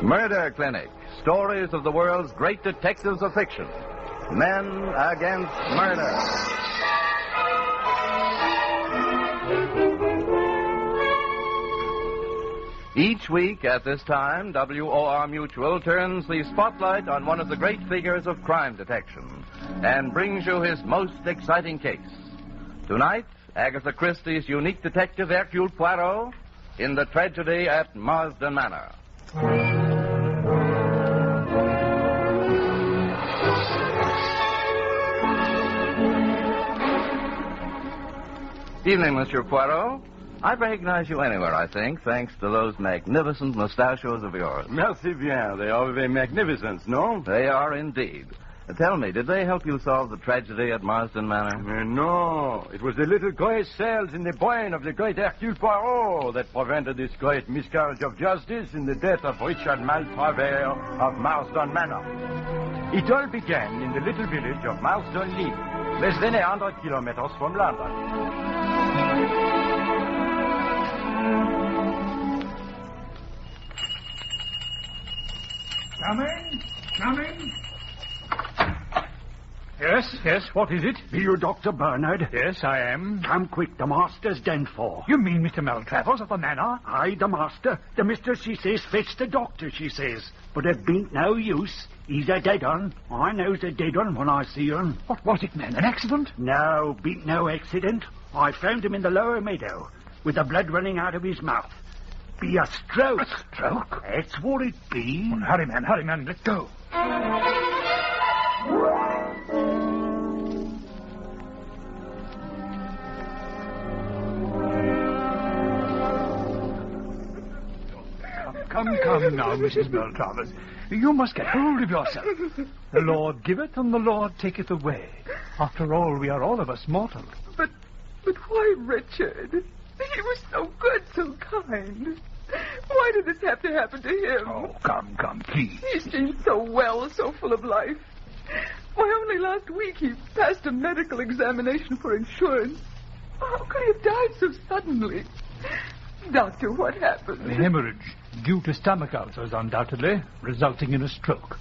Murder Clinic. Stories of the world's great detectives of fiction. Men Against Murder. Each week at this time, WOR Mutual turns the spotlight on one of the great figures of crime detection and brings you his most exciting case. Tonight, Agatha Christie's unique detective Hercule Poirot in the Tragedy at Marsden Manor. Evening, Monsieur Poirot. I'd recognize you anywhere, I think, thanks to those magnificent mustachios of yours. Merci bien. They are very magnificent, no? They are indeed. Tell me, did they help you solve the tragedy at Marsden Manor? No. It was the little gray cells in the brain of the great Hercule Poirot that prevented this great miscarriage of justice in the death of Richard Maltravers of Marsden Manor. It all began in the little village of Marsden-Lee, less than 100 kilometers from London. Coming. Yes, what is it? Be you Dr. Bernard? Yes, I am. Come quick, the master's done for. You mean Mr. Maltravers of the manor? Aye, the master. The mistress, she says, fetch the doctor, she says. But it bean't no use. He's a dead un. I knows a dead un when I see un. What was it, man? An accident? No, bean't no accident. I found him in the lower meadow, with the blood running out of his mouth. Be a stroke. A stroke? That's what it be. Well, hurry, man. Let's go. Come now, Mrs. Maltravers. You must get hold of yourself. The Lord giveth and the Lord taketh away. After all, we are all of us mortal. But why Richard? He was so good, so kind. Why did this have to happen to him? Oh, come, please. He seemed so well, so full of life. Why, only last week he passed a medical examination for insurance. How could he have died so suddenly? Doctor, what happened? A hemorrhage due to stomach ulcers, undoubtedly, resulting in a stroke.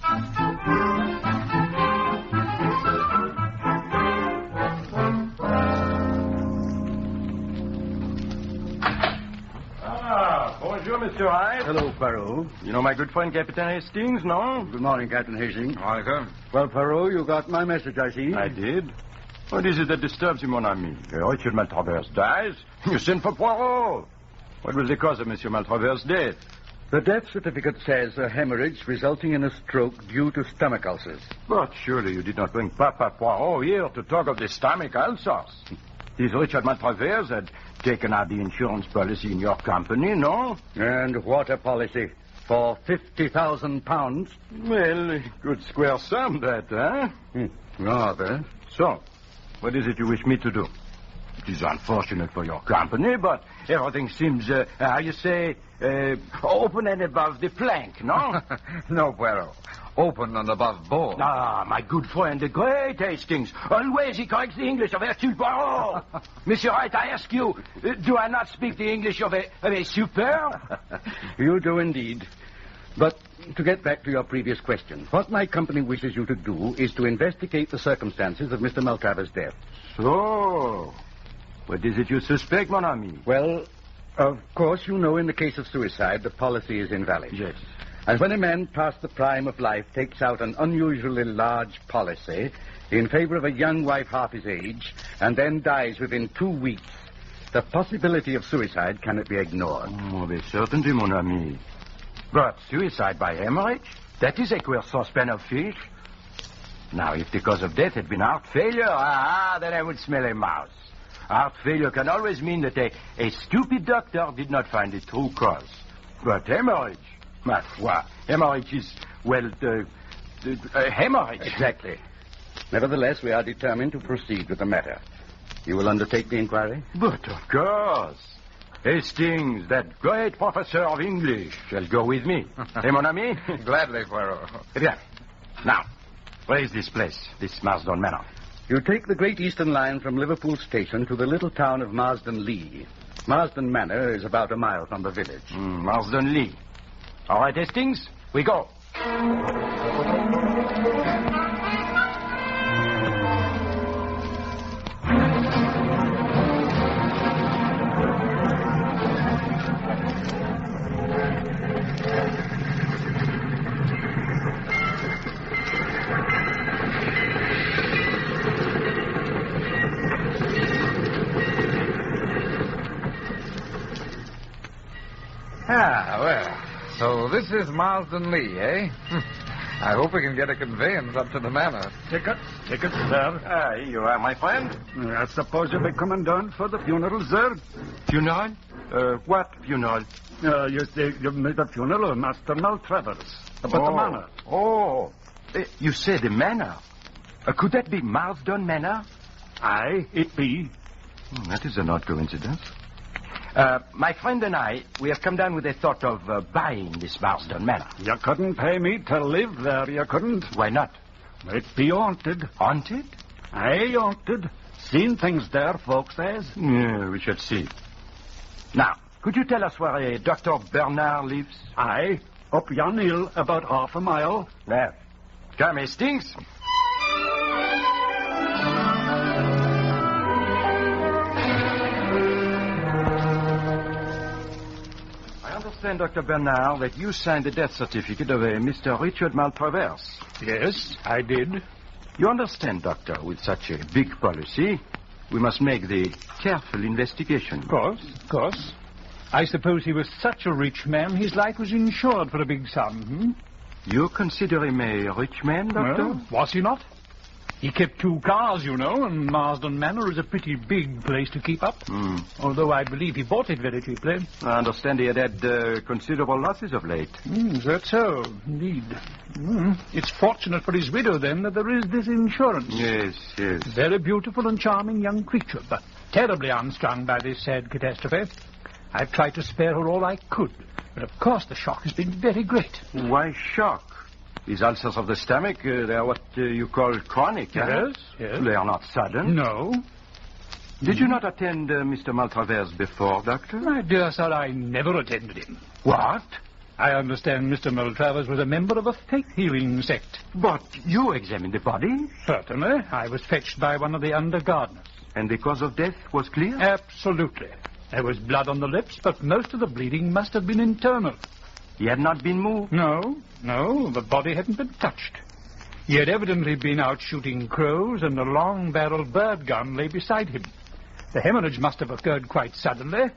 Bonjour, Mr. Hyde. Hello, Poirot. You know my good friend Captain Hastings, no? Good morning, Captain Hastings. Welcome. Well, Poirot, you got my message, I see. I did. What is it that disturbs you, mon ami? Richard Maltravers dies. You sent for Poirot. What was the cause of Monsieur Maltravers' death? The death certificate says a hemorrhage resulting in a stroke due to stomach ulcers. But surely you did not bring Papa Poirot here to talk of the stomach ulcers. This Richard Maltravers had taken out the insurance policy in your company, no? And what a policy. For £50,000. Well, good square sum, that, huh? Rather. So, what is it you wish me to do? It is unfortunate for your company, but everything seems, open and above the plank, no? No, Poirot. Open and above board. Ah, my good friend, the great Hastings. Always he corrects the English of Hercule Poirot. Monsieur Wright, I ask you, do I not speak the English of a superb? You do indeed. But to get back to your previous question, what my company wishes you to do is to investigate the circumstances of Mr. Maltravers' death. So, what is it you suspect, mon ami? Well, of course, you know in the case of suicide, the policy is invalid. Yes. And when a man past the prime of life takes out an unusually large policy in favor of a young wife half his age and then dies within 2 weeks, the possibility of suicide cannot be ignored. Oh, with certainty, mon ami. But suicide by hemorrhage? That is a queer saucepan of fish. Now, if the cause of death had been heart failure, then I would smell a mouse. Heart failure can always mean that a stupid doctor did not find the true cause. But hemorrhage, ma foi, hemorrhage is, well, hemorrhage. Exactly. Nevertheless, we are determined to proceed with the matter. You will undertake the inquiry? But of course. Hastings, that great professor of English, shall go with me. Eh, mon ami? Gladly, Poirot. Bien. Now, where is this place, this Marsden Manor? You take the Great Eastern Line from Liverpool Station to the little town of Marsden-Lee. Marsden Manor is about a mile from the village. Marsden-Lee. All right, Hastings, We go. Ah, well, so this is Marsden Lee, eh? I hope we can get a conveyance up to the manor. Tickets, sir. Here you are, my friend. I suppose you'll be coming down for the funeral, sir? Funeral? What funeral? You see, the funeral of Master Maltravers. About the manor. Oh. You say the manor? Could that be Marsden Manor? Aye, it be. That is an odd coincidence. My friend and I, we have come down with a thought of buying this Marsden Manor. You couldn't pay me to live there, you couldn't. Why not? It be haunted. Haunted? Aye, haunted. Seen things there, folks says. Yeah, we shall see. Now, could you tell us where a Dr. Bernard lives? Aye, up yon hill, about half a mile. There. Come, Hastings. I understand, Dr. Bernard, that you signed the death certificate of a Mr. Richard Maltravers. Yes, I did. You understand, Doctor, with such a big policy, we must make the careful investigation. Of course. I suppose he was such a rich man, his life was insured for a big sum, You consider him a rich man, Doctor? Well, was he not? He kept 2 cars, you know, and Marsden Manor is a pretty big place to keep up. Although I believe he bought it very cheaply. I understand he had considerable losses of late. That's so, indeed. It's fortunate for his widow, then, that there is this insurance. Yes. Very beautiful and charming young creature, but terribly unstrung by this sad catastrophe. I've tried to spare her all I could, but of course the shock has been very great. Why shock? These ulcers of the stomach, they are what you call chronic, Yes. They are not sudden. No. Did you not attend Mr. Maltravers before, Doctor? My dear sir, I never attended him. What? I understand Mr. Maltravers was a member of a faith-healing sect. But you examined the body? Certainly. I was fetched by one of the under-gardeners. And the cause of death was clear? Absolutely. There was blood on the lips, but most of the bleeding must have been internal. He had not been moved? No, the body hadn't been touched. He had evidently been out shooting crows, and a long-barreled bird gun lay beside him. The hemorrhage must have occurred quite suddenly.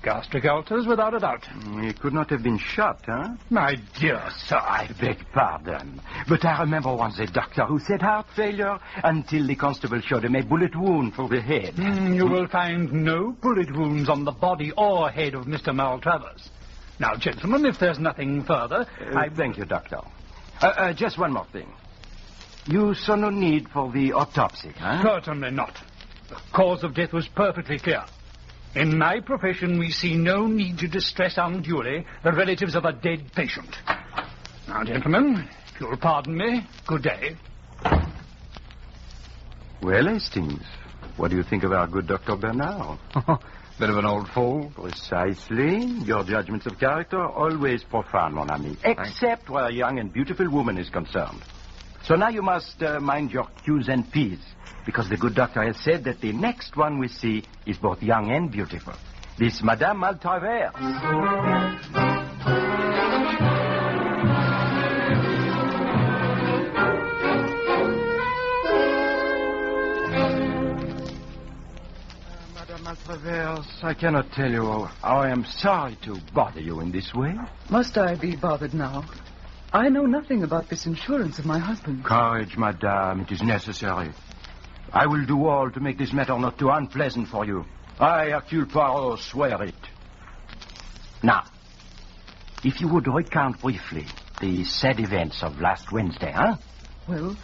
Gastric ulcers, without a doubt. He could not have been shot, My dear sir, I beg pardon. But I remember once a doctor who said heart failure until the constable showed him a bullet wound through the head. You will find no bullet wounds on the body or head of Mr. Maltravers. Now, gentlemen, if there's nothing further, Thank you, Doctor. Just one more thing. You saw no need for the autopsy, Certainly not. The cause of death was perfectly clear. In my profession, we see no need to distress unduly the relatives of a dead patient. Now, gentlemen, if you'll pardon me, good day. Well, Hastings, what do you think of our good Dr. Bernard? Bit of an old fool. Precisely. Your judgments of character are always profound, mon ami. Except where a young and beautiful woman is concerned. So now you must mind your Q's and P's, because the good doctor has said that the next one we see is both young and beautiful. This Madame Maltravers. Madame Maltravers, I cannot tell you how I am sorry to bother you in this way. Must I be bothered now? I know nothing about this insurance of my husband. Courage, madame. It is necessary. I will do all to make this matter not too unpleasant for you. I, Hercule Poirot, swear it. Now, if you would recount briefly the sad events of last Wednesday, Well,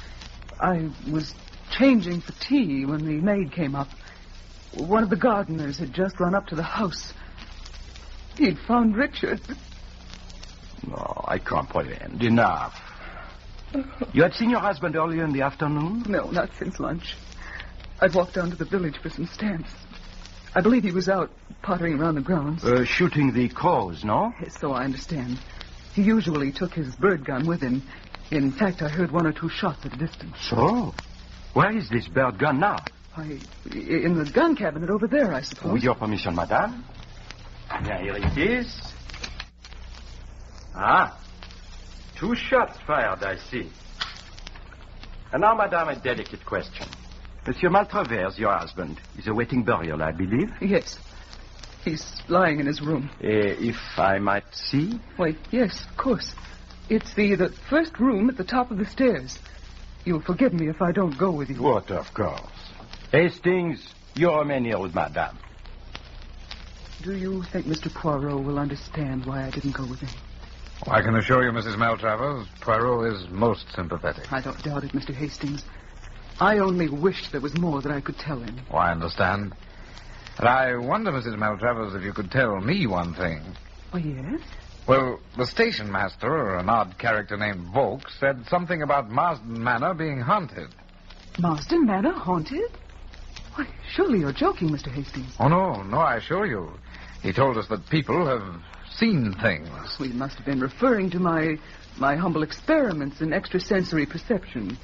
I was changing for tea when the maid came up. One of the gardeners had just run up to the house. He'd found Richard. No, I comprehend. Enough. You had seen your husband earlier in the afternoon? No, not since lunch. I'd walked down to the village for some stamps. I believe he was out pottering around the grounds. Shooting the crows, no? Yes, so I understand. He usually took his bird gun with him. In fact, I heard 1 or 2 shots at a distance. So? Where is this bird gun now? In the gun cabinet over there, I suppose. With your permission, madame. Yeah, here it is. Ah. 2 shots fired, I see. And now, madame, a delicate question. Monsieur Maltravers, your husband, is awaiting burial, I believe? Yes. He's lying in his room. If I might see? Why, yes, of course. It's the first room at the top of the stairs. You'll forgive me if I don't go with you. What, of course. Hastings, you remain here with madame. Do you think Mr. Poirot will understand why I didn't go with him? Oh, I can assure you, Mrs. Maltravers, Poirot is most sympathetic. I don't doubt it, Mr. Hastings. I only wish there was more that I could tell him. Oh, I understand. But I wonder, Mrs. Maltravers, if you could tell me one thing. Oh, yes? Well, the station master, an odd character named Volk, said something about Marsden Manor being haunted. Marsden Manor haunted? Why, surely you're joking, Mr. Hastings. Oh, no, I assure you. He told us that people have seen things. We must have been referring to my humble experiments in extrasensory perception.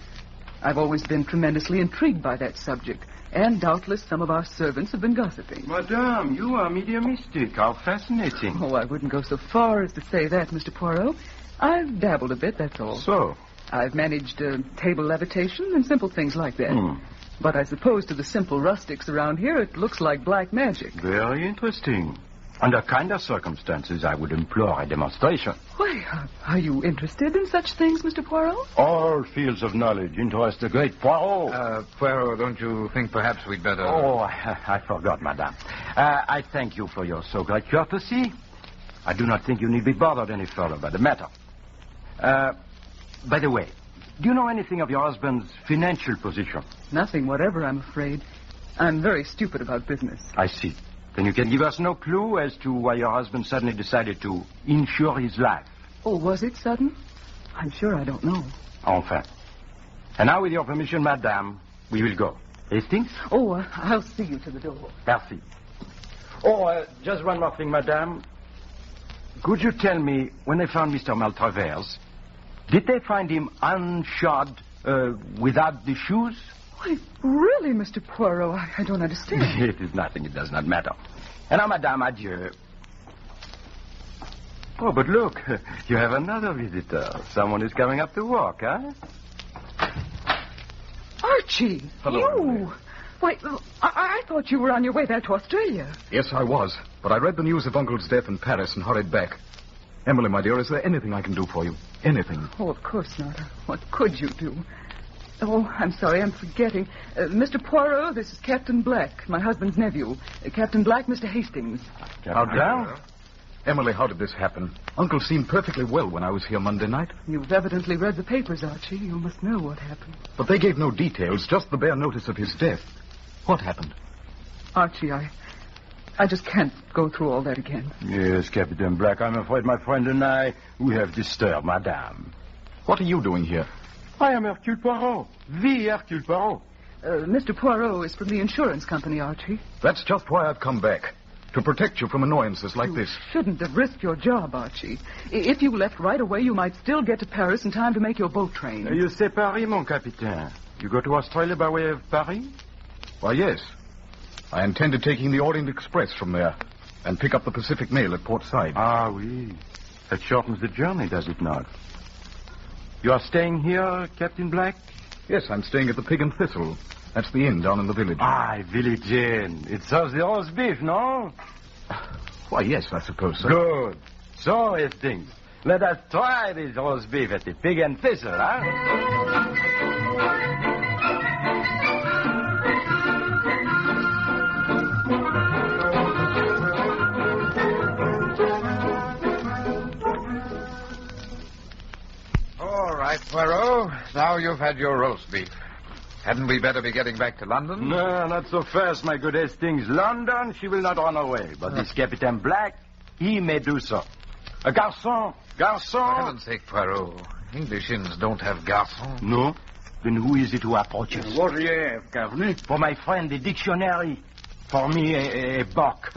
I've always been tremendously intrigued by that subject, and doubtless some of our servants have been gossiping. Madame, you are mediumistic. How fascinating. Oh, I wouldn't go so far as to say that, Mr. Poirot. I've dabbled a bit, that's all. So? I've managed table levitation and simple things like that. But I suppose to the simple rustics around here, it looks like black magic. Very interesting. Under kinder circumstances, I would implore a demonstration. Why, are you interested in such things, Mr. Poirot? All fields of knowledge interest the great Poirot. Poirot, don't you think perhaps we'd better... Oh, I forgot, madame. I thank you for your so great courtesy. I do not think you need be bothered any further by the matter. By the way, do you know anything of your husband's financial position? Nothing whatever, I'm afraid. I'm very stupid about business. I see. Then you can give us no clue as to why your husband suddenly decided to insure his life. Oh, was it sudden? I'm sure I don't know. Enfin. And now, with your permission, madame, we will go. Hastings? Oh, I'll see you to the door. Merci. Oh, just one more thing, madame. Could you tell me, when they found Mr. Maltravers, did they find him unshod, without the shoes? Why, really, Mr. Poirot, I don't understand. It is nothing. It does not matter. And now, madame, adieu. Oh, but look, you have another visitor. Someone is coming up to walk, huh? Archie! Hello, you! Emily. Why, I thought you were on your way back to Australia. Yes, I was. But I read the news of Uncle's death in Paris and hurried back. Emily, my dear, is there anything I can do for you? Anything? Oh, of course not. What could you do? Oh, I'm sorry, I'm forgetting. Mr. Poirot, this is Captain Black, my husband's nephew. Captain Black, Mr. Hastings. How down? Emily, how did this happen? Uncle seemed perfectly well when I was here Monday night. You've evidently read the papers, Archie. You must know what happened. But they gave no details, just the bare notice of his death. What happened? Archie, I just can't go through all that again. Yes, Captain Black, I'm afraid my friend and I, we have disturbed madame. What are you doing here? I am Hercule Poirot, the Hercule Poirot. Mr. Poirot is from the insurance company, Archie. That's just why I've come back. To protect you from annoyances like this. You shouldn't have risked your job, Archie. If you left right away, you might still get to Paris in time to make your boat train. You say Paris, mon capitaine. You go to Australia by way of Paris? Why, yes. I intended taking the Orient Express from there and pick up the Pacific Mail at Port Said. Ah, oui. That shortens the journey, does it not? You are staying here, Captain Black? Yes, I'm staying at the Pig and Thistle. That's the inn down in the village. Ah, village inn. It serves the roast beef, no? Why, yes, I suppose so. Good. So, Hastings, let us try this roast beef at the Pig and Thistle, huh? All right, Poirot. Now you've had your roast beef. Hadn't we better be getting back to London? No, not so fast, my good Hastings. London, she will not run away. But this Captain Black, he may do so. A garçon! Garçon! For heaven's sake, Poirot. English inns don't have garçon. No? Then who is it who approaches? What do you have, Governor? For my friend, the dictionary. For me, a bock.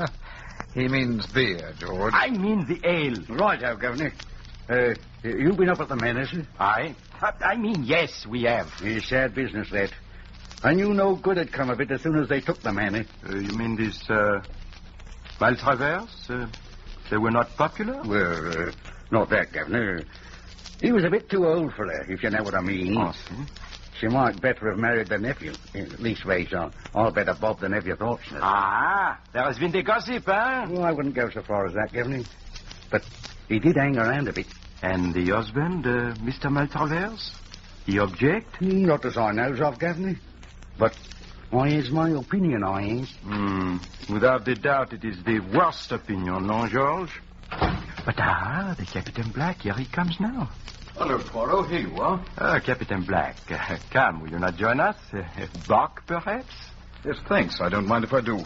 He means beer, George. I mean the ale. Right, Governor. You've been up at the manor, sir? I mean, yes, we have. It's sad business, that. I knew no good had come of it as soon as they took the manor. You mean this, Maltravers? They were not popular? Well, not that, Governor. He was a bit too old for her, if you know what I mean. Oh, see? She might better have married the nephew. At least, I'll bet a bob the nephew thought so. Ah, there has been the gossip, eh? Well, I wouldn't go so far as that, Governor. But he did hang around a bit. And the husband, Mr. Maltravers? He object? Not as I knows of, Governor. But I is my opinion, I is. Without a doubt, it is the worst opinion, no, George? But the Captain Black, here he comes now. Hello, Poirot. Here you are. Captain Black, come, will you not join us? Bark, perhaps? Yes, thanks. I don't mind if I do.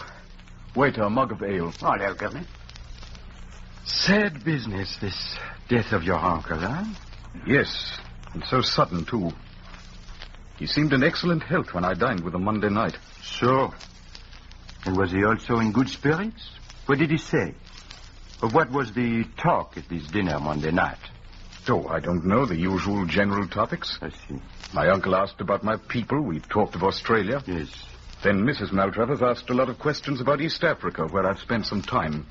Waiter, a mug of ale. Hello, Governor. Sad business, this death of your uncle, huh? Yes, and so sudden, too. He seemed in excellent health when I dined with him Monday night. So? And was he also in good spirits? What did he say? Or what was the talk at this dinner Monday night? Oh, I don't know. The usual general topics. I see. My uncle asked about my people. We talked of Australia. Yes. Then Mrs. Maltravers asked a lot of questions about East Africa, where I've spent some time.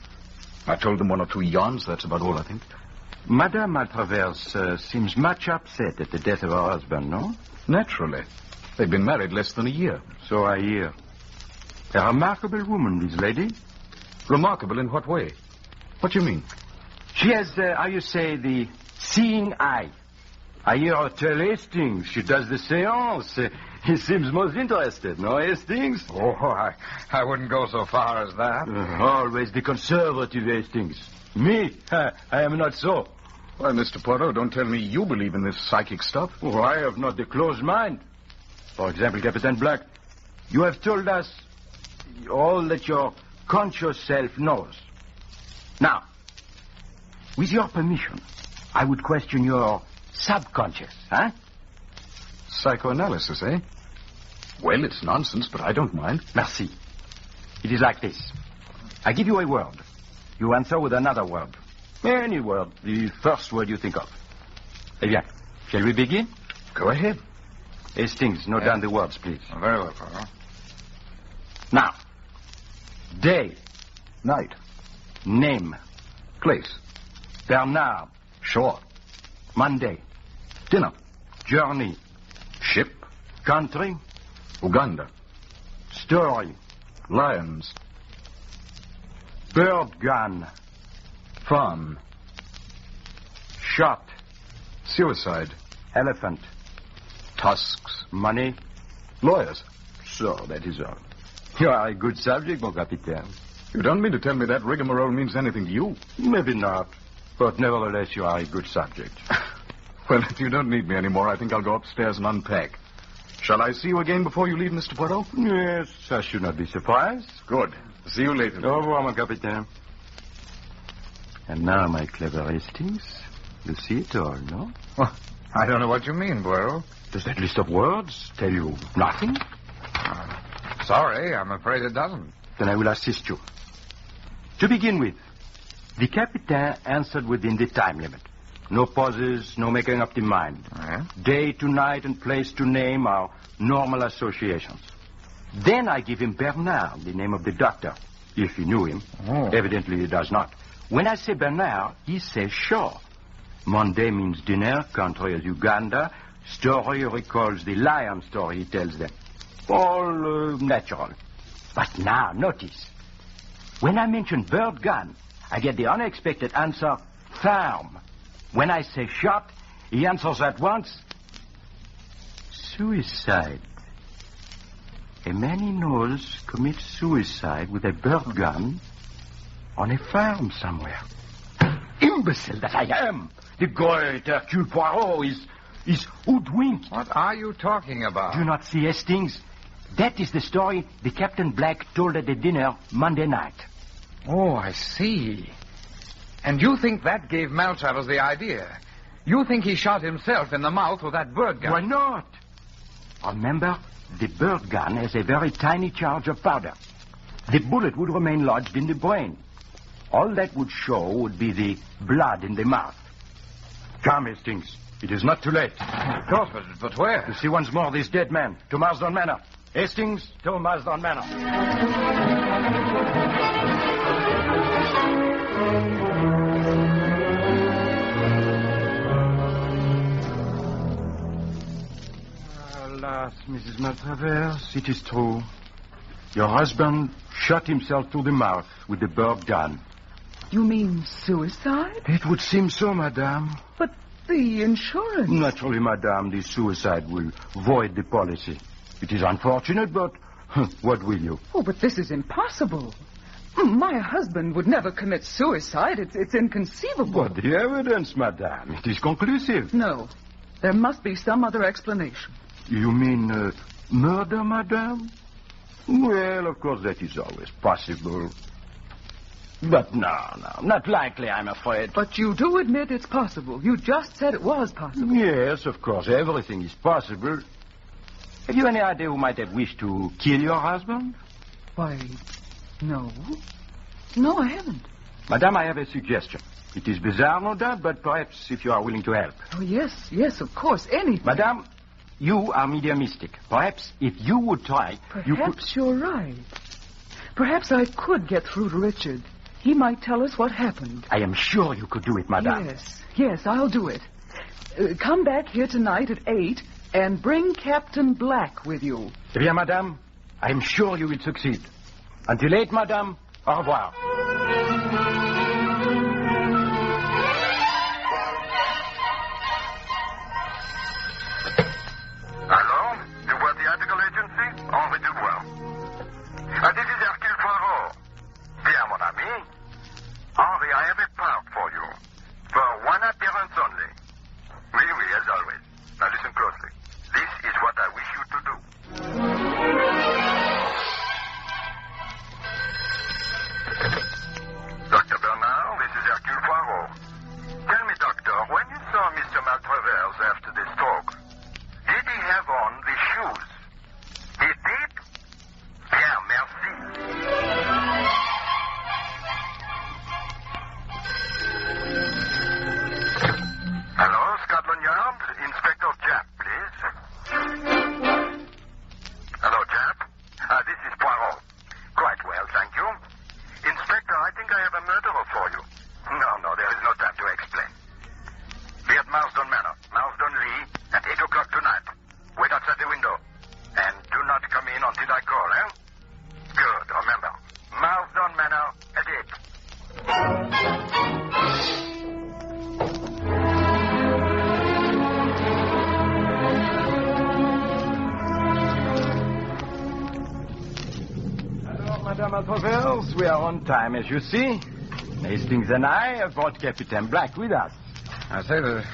I told them one or two yarns. That's about all, I think. Madame Maltravers seems much upset at the death of her husband, no? Naturally. They've been married less than a year. So I hear. A remarkable woman, this lady. Remarkable in what way? What do you mean? She has, how you say, the seeing eye. I hear her tell Hastings she does the seance. He seems most interested, no, Hastings? Oh, I wouldn't go so far as that. Always the conservative Hastings. Me? I am not so. Why, Mr. Poirot, don't tell me you believe in this psychic stuff. Oh, I have not the closed mind. For example, Captain Black, you have told us all that your conscious self knows. Now, with your permission, I would question your subconscious, huh? Psychoanalysis, eh? Well, it's nonsense, but I don't mind. Merci. It is like this. I give you a word. You answer with another word. Any word. The first word you think of. Eh bien, shall we begin? Go ahead. Hastings, note down the words, please. Very well, Poirot. Now, day, Night. name, Place. Bernard, Shore. Monday, Dinner. journey, Ship. country, Uganda. story, Lions. bird gun, Farm. shot, Suicide. elephant, Tusks. money. Lawyers. So, that is all. You are a good subject, mon capitaine. You don't mean to tell me that rigmarole means anything to you? Maybe not, but nevertheless you are a good subject. Well, if you don't need me anymore, I think I'll go upstairs and unpack. Shall I see you again before you leave, Mr. Poirot? Yes, I should not be surprised. Good. See you later. Au revoir, mon capitaine. And now, my clever Hastings, you see it all, no? Well, I don't know what you mean, Poirot. Does that list of words tell you nothing? Sorry, I'm afraid it doesn't. Then I will assist you. To begin with, the Captain answered within the time limit. No pauses, no making up the mind. Yeah? Day to night and place to name are normal associations. Then I give him Bernard, the name of the doctor, if he knew him. Oh. Evidently he does not. When I say Bernard, he says shore. Monday means dinner, country is Uganda. Story recalls the lion story he tells them. All natural. But now, notice. When I mention bird gun, I get the unexpected answer, farm. When I say shot, he answers at once, suicide. A man he knows commits suicide with a bird gun on a farm somewhere. Imbecile that I am! The great Hercule Poirot is hoodwinked. What are you talking about? Do you not see Hastings? That is the story the Captain Black told at the dinner Monday night. Oh, I see. And you think that gave Maltravers the idea? You think he shot himself in the mouth with that bird gun? Why not? Remember, the bird gun has a very tiny charge of powder. The bullet would remain lodged in the brain. All that would show would be the blood in the mouth. Come, Hastings. It is not too late. Of course, but where? To see once more this dead man. To Marsden Manor. Hastings, to Marsden Manor. Alas, Mrs. Maltravers, it is true. Your husband shot himself through the mouth with the bird gun. You mean suicide? It would seem so, madame. But the insurance... Naturally, madame, the suicide will void the policy. It is unfortunate, but what will you? Oh, but this is impossible. My husband would never commit suicide. It's inconceivable. But the evidence, madame, it is conclusive. No. There must be some other explanation. You mean murder, madame? Well, of course, that is always possible. But no, not likely, I'm afraid. But you do admit it's possible. You just said it was possible. Yes, of course, everything is possible. Have you any idea who might have wished to kill your husband? Why, no. No, I haven't. Madame, I have a suggestion. It is bizarre, no doubt, but perhaps if you are willing to help. Oh, yes, of course, anything. Madame, you are mediumistic. Perhaps if you would try, Perhaps you're right. Perhaps I could get through to Richard. He might tell us what happened. I am sure you could do it, madame. Yes, I'll do it. Come back here tonight at 8 and bring Captain Black with you. Eh bien, madame, I am sure you will succeed. Until 8, madame, au revoir. Hello? You were the article agency? Henri Dubois. This is Hercule Poirot. Bien, mon ami. Henri, I have a part for you. For one appearance only. Oui, as always. Now listen closely. This is what I wish you to do. Dr. Bernard, this is Hercule Poirot. Tell me, doctor, when you saw Mr. Maltravers after the stroke, did he have on the shoes? He did? Bien, merci. Hello, Scotland Yard. Inspector Japp, please. Hello, Japp. This is Poirot. Quite well, thank you. Inspector, I think I have a murderer for you. No, there is no time to explain. Be at Marsden Manor, Marsden Lee, at 8 o'clock tonight. Wait outside the window. And do not come in until I call, eh? Good, remember. Marsden Manor at 8. Madame Maltravers, we are on time, as you see. Hastings and I have brought Captain Black with us. I say there's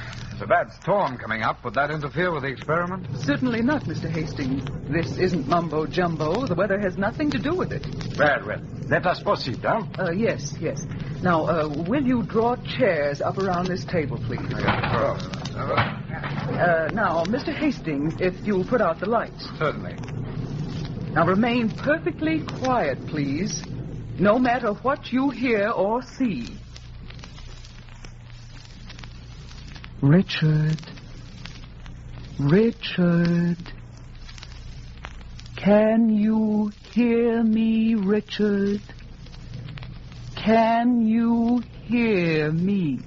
a bad storm coming up. Would that interfere with the experiment? Certainly not, Mr. Hastings. This isn't mumbo-jumbo. The weather has nothing to do with it. Well, let us proceed, huh? Yes. Now, will you draw chairs up around this table, please? Now, Mr. Hastings, if you'll put out the lights. Certainly. Now, remain perfectly quiet, please, no matter what you hear or see. Richard. Can you hear me, Richard? Can you hear me?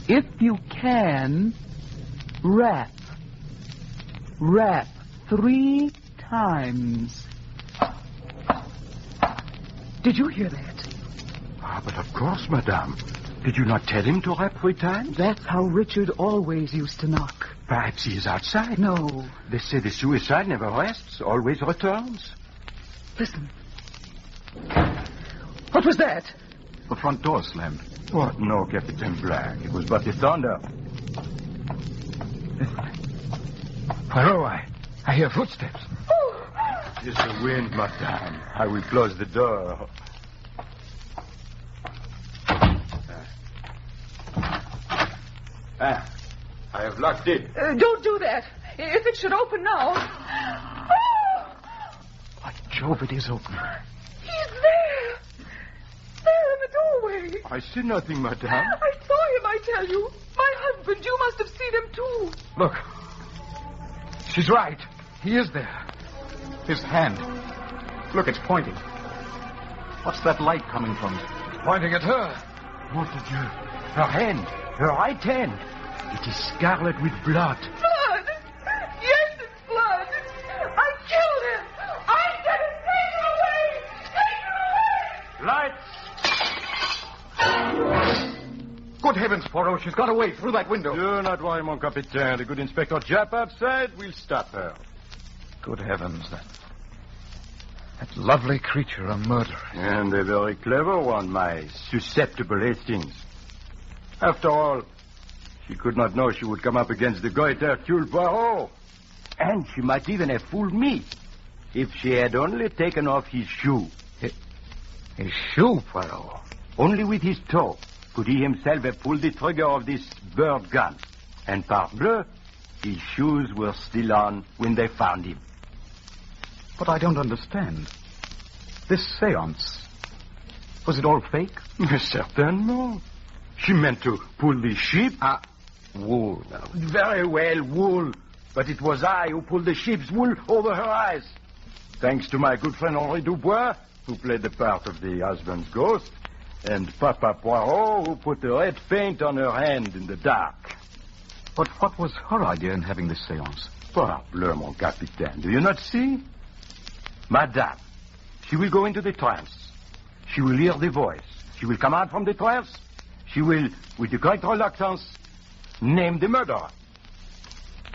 If you can, rap. Rap 3 times. Did you hear that? But of course, madame. Did you not tell him to rap 3 times? That's how Richard always used to knock. Perhaps he is outside. No. They say the suicide never rests, always returns. Listen. What was that? The front door slammed. What? No, Captain Black. It was but the thunder. Poirot, I hear footsteps. It is the wind, madame. I will close the door. I have locked it. Don't do that. If it should open now. By Jove, it is open. He's there. There in the doorway. I see nothing, madame. I saw him, I tell you. My husband, you must have seen him too. Look. She's right. He is there. His hand. Look, it's pointing. What's that light coming from? It's pointing at her. What did you... Her hand. Her right hand. It is scarlet with blood. Blood! Yes, it's blood. I killed him. I said it. Take her away. Take her away. Lights! Good heavens, Poirot, she's got away through that window. Do not worry, mon capitaine. The good Inspector Japp outside will stop her. Good heavens, that lovely creature, a murderer. And a very clever one, my susceptible Hastings. After all, she could not know she would come up against the great Hercule Poirot. And she might even have fooled me if she had only taken off his shoe. His shoe, Poirot? Only with his toe could he himself have pulled the trigger of this bird gun. And parbleu, his shoes were still on when they found him. But I don't understand. This seance, was it all fake? Certainement. She meant to pull the sheep. Wool. Very well, wool. But it was I who pulled the sheep's wool over her eyes. Thanks to my good friend Henri Dubois, who played the part of the husband's ghost, and Papa Poirot, who put the red paint on her hand in the dark. But what was her idea in having this seance? Parbleu, mon capitaine. Do you not see? Madame, she will go into the trance. She will hear the voice. She will come out from the trance. She will, with the great reluctance, name the murderer.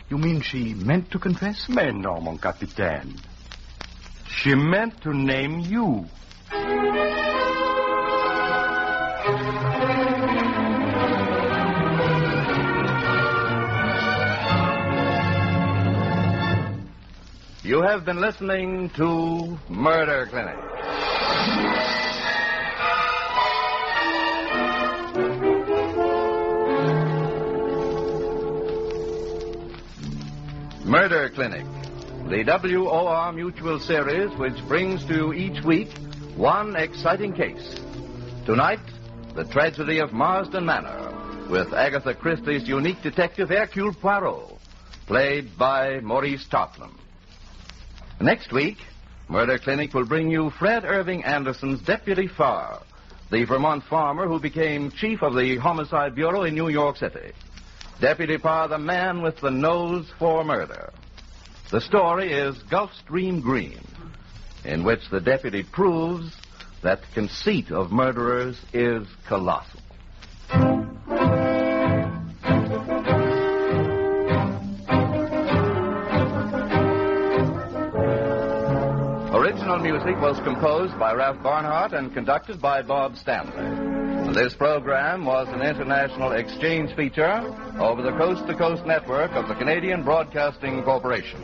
You mean she meant to confess? Mais non, mon capitaine. She meant to name you. You have been listening to Murder Clinic. Murder Clinic, the WOR Mutual series which brings to you each week one exciting case. Tonight, the Tragedy of Marsden Manor, with Agatha Christie's unique detective Hercule Poirot, played by Maurice Tarplin. Next week, Murder Clinic will bring you Fred Irving Anderson's Deputy Farr, the Vermont farmer who became chief of the Homicide Bureau in New York City. Deputy Farr, the man with the nose for murder. The story is Gulfstream Green, in which the deputy proves that the conceit of murderers is colossal. Original music was composed by Ralph Barnhart and conducted by Bob Stanley. This program was an international exchange feature over the coast-to-coast network of the Canadian Broadcasting Corporation.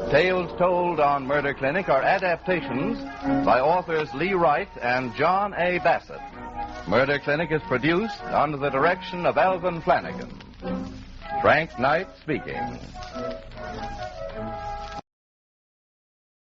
Tales told on Murder Clinic are adaptations by authors Lee Wright and John A. Bassett. Murder Clinic is produced under the direction of Alvin Flanagan. Frank Knight speaking.